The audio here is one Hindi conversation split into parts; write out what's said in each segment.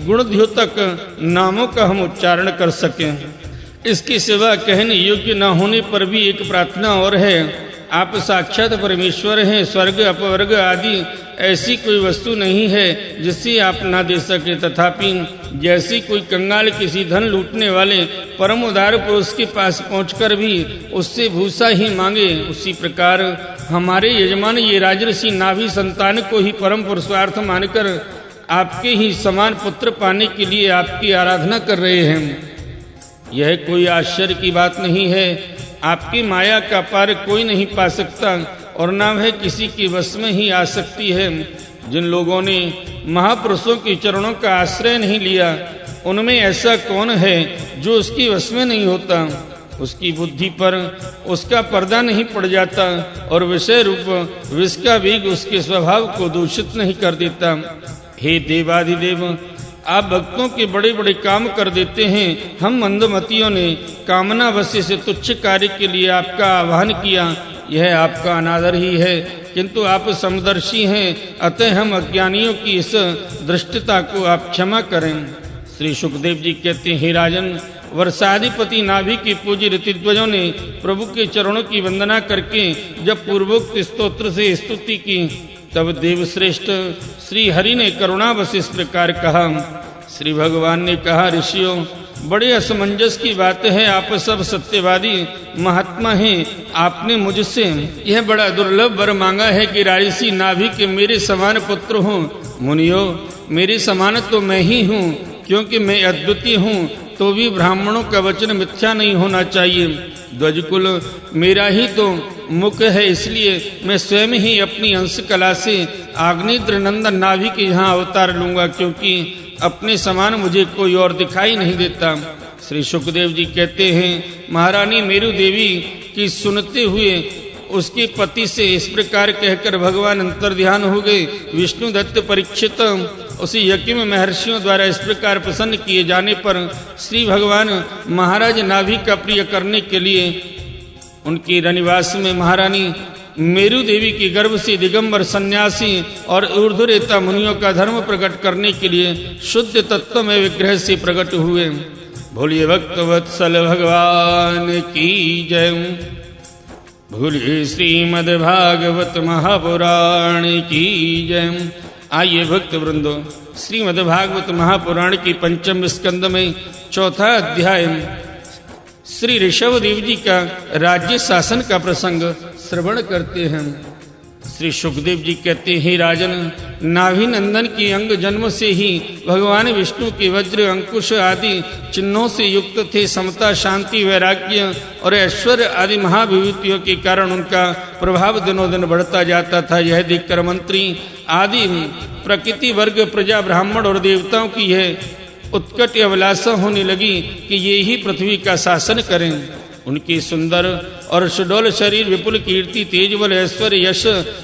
गुणद्योतक नामों का हम उच्चारण कर सकें। इसकी सिवा कहने योग्य न होने पर भी एक प्रार्थना और है। आप साक्षात परमेश्वर हैं। स्वर्ग अपवर्ग आदि ऐसी कोई वस्तु नहीं है जिससे आप ना दे सके, तथापि जैसी कोई कंगाल किसी धन लूटने वाले परम उदार पुरुष के पास पहुंचकर भी उससे भूसा ही मांगे, उसी प्रकार हमारे यजमान ये राजर्षि नाभि संतान को ही परम पुरुषार्थ मानकर आपके ही समान पुत्र पाने के लिए आपकी आराधना कर रहे हैं। यह कोई आश्चर्य की बात नहीं है। आपकी माया का पार कोई नहीं पा सकता और न वह किसी के वश में ही आ सकती है। जिन लोगों ने महापुरुषों के चरणों का आश्रय नहीं लिया, उनमें ऐसा कौन है जो उसकी वश में नहीं होता। उसकी बुद्धि पर उसका पर्दा नहीं पड़ जाता और विषय रूप विष का वेग उसके स्वभाव को दूषित नहीं कर देता। हे देवाधिदेव, आप भक्तों के बड़े बड़े काम कर देते हैं। हम मंदमतियों ने कामना वश से तुच्छ कार्य के लिए आपका आह्वान किया, यह आपका अनादर ही है, किंतु आप समदर्शी हैं, अतः हम अज्ञानियों की इस दृष्टता को आप क्षमा करें। श्री सुखदेव जी कहते हैं, हे राजन, वर्षाधिपति नाभि के पूज्य ऋतिध्वजों ने प्रभु के चरणों की वंदना करके जब पूर्वोक्त स्तोत्र से स्तुति की, तब देवश्रेष्ठ श्री हरि ने करुणावश इस प्रकार कहा। श्री भगवान ने कहा, ऋषियों, बड़े असमंजस की बात है। आप सब सत्यवादी महात्मा हैं। आपने मुझसे यह बड़ा दुर्लभ वर मांगा है कि राजर्षि नाभि के मेरे समान पुत्र हों। मुनियो, मेरे समान तो मैं ही हूँ, क्योंकि मैं अद्वितीय हूँ, तो भी ब्राह्मणों का वचन मिथ्या नहीं होना चाहिए। ध्वजकुल मेरा ही तो मुख है, इसलिए मैं स्वयं ही अपनी अंश कला से आग्नेत्र नंदन नाभि के यहाँ अवतार लूंगा, क्योंकि अपने समान मुझे कोई और दिखाई नहीं देता। श्री सुखदेव जी कहते हैं, महारानी मेरु देवी की सुनते हुए उसके पति से इस प्रकार कहकर भगवान अंतर्ध्यान हो गए। विष्णु दत्त परीक्षित उसी यज्ञ में महर्षियों द्वारा इस प्रकार प्रसन्न किए जाने पर श्री भगवान महाराज नाभि का प्रिय करने के लिए उनके रनिवास में महारानी मेरु देवी के गर्भ से दिगंबर सन्यासी और ऊर्ध्वरेता मुनियों का धर्म प्रकट करने के लिए शुद्ध तत्व में विग्रह से प्रकट हुए। भोलिए भक्त वत्सल भगवान की जय। भोलिए श्रीमद् भागवत महापुराण की जय। आइए भक्त वृंदो, श्रीमद् भागवत महापुराण की पंचम स्कंद में चौथा अध्याय श्री ऋषभ देव जी का राज्य शासन का प्रसंग श्रवण करते हैं। श्री सुखदेव जी कहते हैं, राजन, नाभि नंदन के अंग जन्म से ही भगवान विष्णु के वज्र अंकुश आदि चिन्हों से युक्त थे। समता, शांति, वैराग्य और ऐश्वर्य आदि महाविभूतियों के कारण उनका प्रभाव दिनों दिन बढ़ता जाता था। यह देखकर मंत्री आदि प्रकृति वर्ग, प्रजा, ब्राह्मण और देवताओं की यह उत्कट अभिलाषा होने लगी कि ये ही पृथ्वी का शासन करें। उनकी सुंदर और सुडौल शरीर, विपुल कीर्ति, तेज बल, ऐश्वर्य, यश,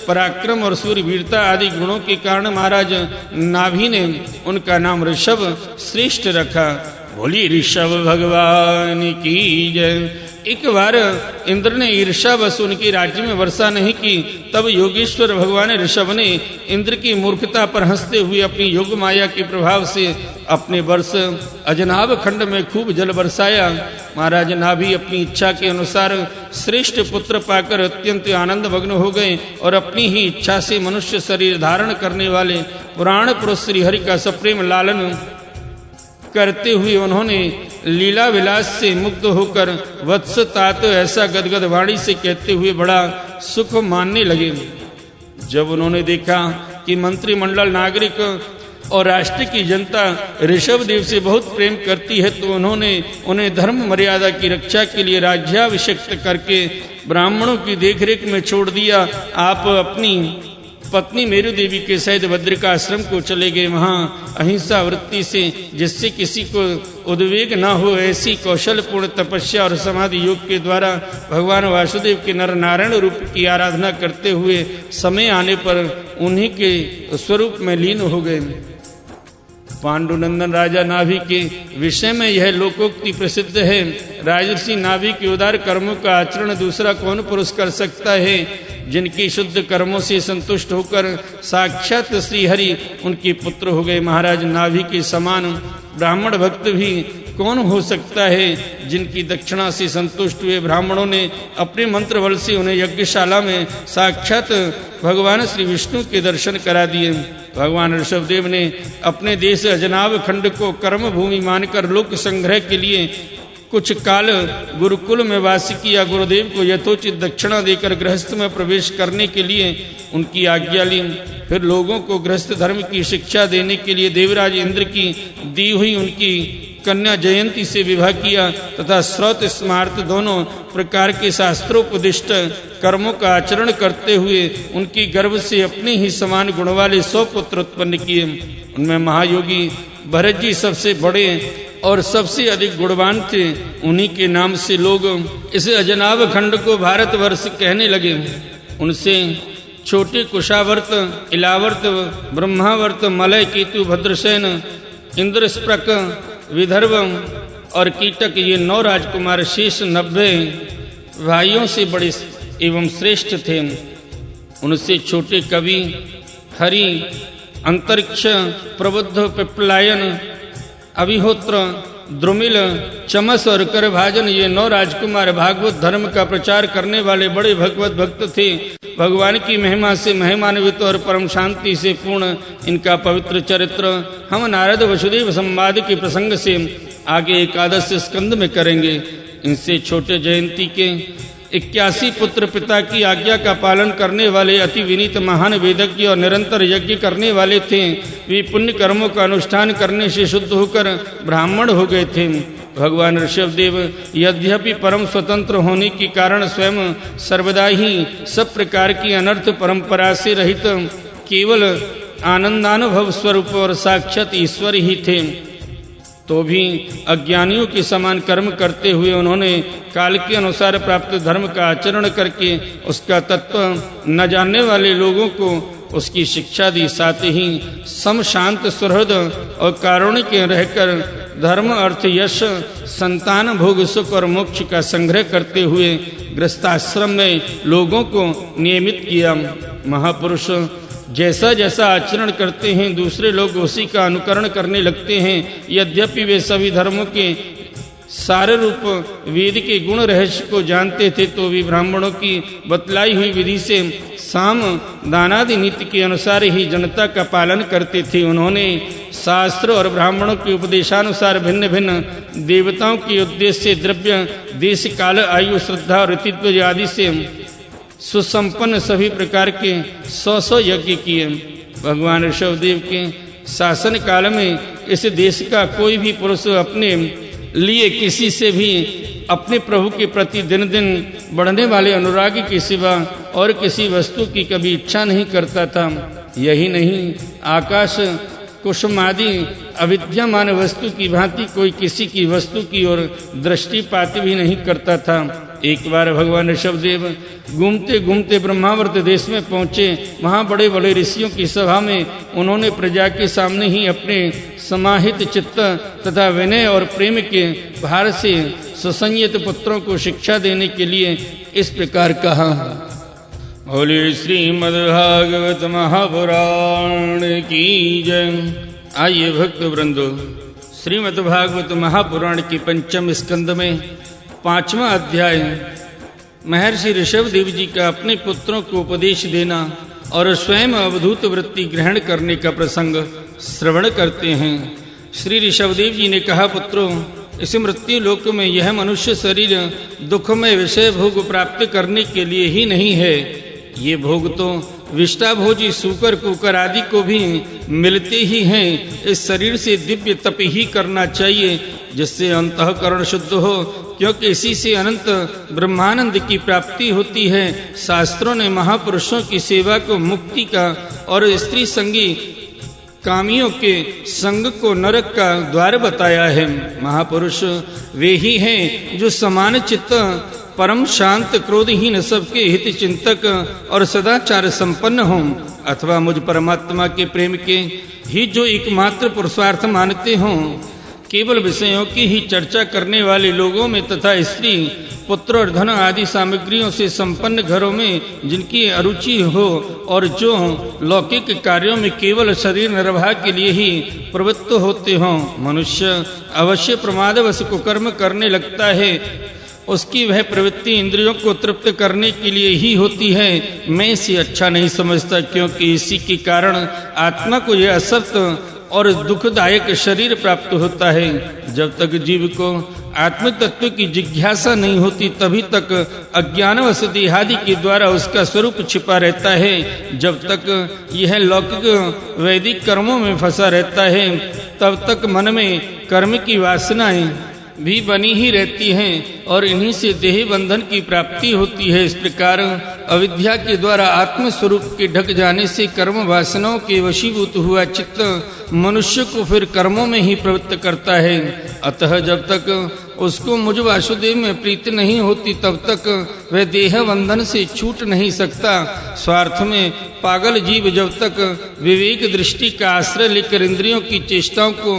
पराक्रम और सूरवीरता आदि गुणों के कारण महाराज नाभि ने उनका नाम ऋषभ श्रेष्ठ रखा। बोली ऋषभ भगवान की जय। एक बार इंद्र ने ईर्ष्यावश उनके राज्य में वर्षा नहीं की, तब योगेश्वर भगवान ऋषभ ने इंद्र की मूर्खता पर हंसते हुए अपनी योग माया के प्रभाव से अपने वर्ष अजनाभ खंड में खूब जल बरसाया। महाराज नाभि अपनी इच्छा के अनुसार श्रेष्ठ पुत्र पाकर अत्यंत आनंद मग्न हो गए और अपनी ही इच्छा से मनुष्य शरीर धारण करने वाले पुराण पुरुष श्री हरि का सप्रेम लालन करते हुए उन्होंने लीला विलास से मुक्त होकर वत्स तात ऐसा गदगद वाणी से कहते हुए बड़ा सुख मानने लगे। जब उन्होंने देखा कि मंत्रिमंडल, नागरिक और राष्ट्र की जनता ऋषभ देव से बहुत प्रेम करती है, तो उन्होंने उन्हें धर्म मर्यादा की रक्षा के लिए राज्याभिषिक्त करके ब्राह्मणों की देखरेख में छोड़ दिया। आप अपनी पत्नी मेरु देवी के सहित बद्रिका आश्रम को चले गए। वहाँ अहिंसा वृत्ति से, जिससे किसी को उद्वेग न हो, ऐसी कौशल पूर्ण तपस्या और समाधि योग के द्वारा भगवान वासुदेव के नर नारायण रूप की आराधना करते हुए समय आने पर उन्हीं के स्वरूप में लीन हो गए। पांडुनंदन राजा नाभि के विषय में यह लोकोक्ति प्रसिद्ध है। राजर्षि नाभि के उदार कर्मों का आचरण दूसरा कौन पुरुष कर सकता है। जिनकी शुद्ध कर्मों से संतुष्ट होकर साक्षात श्री हरि उनके पुत्र हो गए। महाराज नाभि के समान ब्राह्मण भक्त भी कौन हो सकता है? जिनकी दक्षिणा से संतुष्ट हुए ब्राह्मणों ने अपने मंत्र बल से उन्हें यज्ञशाला में साक्षात भगवान श्री विष्णु के दर्शन करा दिए। भगवान ऋषभदेव ने अपने देश अजनाभ खंड को कर्म भूमि मानकर लोक संग्रह के लिए कुछ काल गुरुकुल में वास किया। गुरुदेव को यथोचित दक्षिणा देकर गृहस्थ में प्रवेश करने के लिए उनकी आज्ञा ली। फिर लोगों को गृहस्थ धर्म की शिक्षा देने के लिए देवराज इंद्र की दी हुई उनकी कन्या जयंती से विवाह किया तथा श्रौत स्मार्त दोनों प्रकार के शास्त्रोपदिष्ट कर्मों का आचरण करते हुए उनकी गर्भ से अपने ही समान गुण वाले 100 पुत्र उत्पन्न किए। उनमें महायोगी भरत जी सबसे बड़े और सबसे अधिक गुणवान थे। उन्हीं के नाम से लोग इस अजनाभ खंड को भारतवर्ष कहने लगे। उनसे छोटे कुशावर्त, इलावर्त, ब्रह्मावर्त, मलय, केतु, भद्रसेन, इंद्रस्प्रक, विदर्भ और कीटक ये 9 राजकुमार शेष 90 भाइयों से बड़े एवं श्रेष्ठ थे। उनसे छोटे कवि, हरि, अंतरिक्ष, प्रबुद्ध, पिप्पलायन, अभिहोत्र, द्रुमिल, चमस और करभाजन ये 9 राजकुमार भागवत धर्म का प्रचार करने वाले बड़े भगवत भक्त थे। भगवान की महिमा से महिमान्वित और परम शांति से पूर्ण इनका पवित्र चरित्र हम नारद वसुदेव संवाद के प्रसंग से आगे 11 स्कंद में करेंगे। इनसे छोटे जयंती के 81 पुत्र पिता की आज्ञा का पालन करने वाले अति विनीत महान वेदज्ञ और निरंतर यज्ञ करने वाले थे। वे पुण्य कर्मों का अनुष्ठान करने से शुद्ध होकर ब्राह्मण हो गए थे। भगवान ऋषभदेव यद्यपि परम स्वतंत्र होने के कारण स्वयं सर्वदा ही सब प्रकार की अनर्थ परंपरा से रहित केवल आनंदानुभव स्वरूप और साक्षात ईश्वर ही थे, तो भी अज्ञानियों के समान कर्म करते हुए उन्होंने काल के अनुसार प्राप्त धर्म का आचरण करके उसका तत्व न जानने वाले लोगों को उसकी शिक्षा दी। साथ ही सम शांत सुहृद और कारुणिक रहकर धर्म, अर्थ, यश, संतान, भोग, सुख और मोक्ष का संग्रह करते हुए गृहस्थाश्रम में लोगों को नियमित किया। महापुरुष जैसा जैसा आचरण करते हैं दूसरे लोग उसी का अनुकरण करने लगते हैं। यद्यपि वे सभी धर्मों के सारे रूप वेद के गुण रहस्य को जानते थे, तो भी ब्राह्मणों की बतलाई हुई विधि से साम दानादि नीति के अनुसार ही जनता का पालन करते थे। उन्होंने शास्त्र और ब्राह्मणों के उपदेशानुसार भिन्न भिन्न देवताओं के उद्देश्य से द्रव्य, देश, काल, आयु, श्रद्धा और ऋतित्व आदि से सुसंपन्न सभी प्रकार के 100 यज्ञ किए। भगवान ऋषभदेव के शासन काल में इस देश का कोई भी पुरुष अपने लिए किसी से भी अपने प्रभु के प्रति दिन दिन बढ़ने वाले अनुराग के सिवा और किसी वस्तु की कभी इच्छा नहीं करता था। यही नहीं, आकाश कुसुमादि अविद्यमान वस्तु की भांति कोई किसी की वस्तु की ओर दृष्टिपात भी नहीं करता था। एक बार भगवान ऋषभदेव घूमते घूमते ब्रह्मावर्त देश में पहुंचे। वहां बड़े बड़े ऋषियों की सभा में उन्होंने प्रजा के सामने ही अपने समाहित चित्त तथा विनय और प्रेम के भार से सुसंयत पुत्रों को शिक्षा देने के लिए इस प्रकार कहा। बोले श्रीमद्भागवत महापुराण की जय। आइए भक्त वृंदो, श्रीमद्भागवत महापुराण के 5वें स्कंद में 5वां अध्याय महर्षि ऋषभदेव जी का अपने पुत्रों को उपदेश देना और स्वयं अवधूत वृत्ति ग्रहण करने का प्रसंग श्रवण करते हैं। श्री ऋषभदेव जी ने कहा, पुत्रों, इस मृत्यु लोक में यह मनुष्य शरीर दुखमय विषय भोग प्राप्त करने के लिए ही नहीं है। ये भोग तो विष्टाभोजी सूकर कुकर आदि को भी मिलते ही हैं। इस शरीर से दिव्य तप ही करना चाहिए जिससे अंतःकरण शुद्ध हो, क्योंकि इसी से अनंत ब्रह्मानंद की प्राप्ति होती है। शास्त्रों ने महापुरुषों की सेवा को मुक्ति का और स्त्री संगी कामियों के संग को नरक का द्वार बताया है। महापुरुष वे ही हैं जो समान चित्त, परम शांत, क्रोधहीन, सबके हित चिंतक और सदाचार संपन्न हों, अथवा मुझ परमात्मा के प्रेम के ही जो एकमात्र पुरुषार्थ मानते हों। केवल विषयों की ही चर्चा करने वाले लोगों में तथा स्त्री पुत्र और धन आदि सामग्रियों से संपन्न घरों में जिनकी अरुचि हो और जो लौकिक कार्यों में केवल शरीर निर्वाह के लिए ही प्रवृत्त होते हों, मनुष्य अवश्य प्रमादवश कुकर्म करने लगता है। उसकी वह प्रवृत्ति इंद्रियों को तृप्त करने के लिए ही होती है। मैं इसे अच्छा नहीं समझता, क्योंकि इसी के कारण आत्मा को यह असत्य और दुखदायक शरीर प्राप्त होता है। जब तक जीव को आत्म तत्व की जिज्ञासा नहीं होती तभी तक अज्ञानवश देहादि के द्वारा उसका स्वरूप छिपा रहता है। जब तक यह लौकिक वैदिक कर्मों में फंसा रहता है तब तक मन में कर्म की वासनाएं भी बनी ही रहती हैं और इन्हीं से देह बंधन की प्राप्ति होती है। इस प्रकार अविद्या के द्वारा आत्म स्वरूप के ढक जाने से कर्म वासनाओं के वशीभूत हुआ चित्त मनुष्य को फिर कर्मों में ही प्रवृत्त करता है। अतः जब तक उसको मुझ वासुदेव में प्रीति नहीं होती तब तक वह देह बंधन से छूट नहीं सकता। स्वार्थ में पागल जीव जब तक विवेक दृष्टि का आश्रय लेकर इंद्रियों की चेष्टाओं को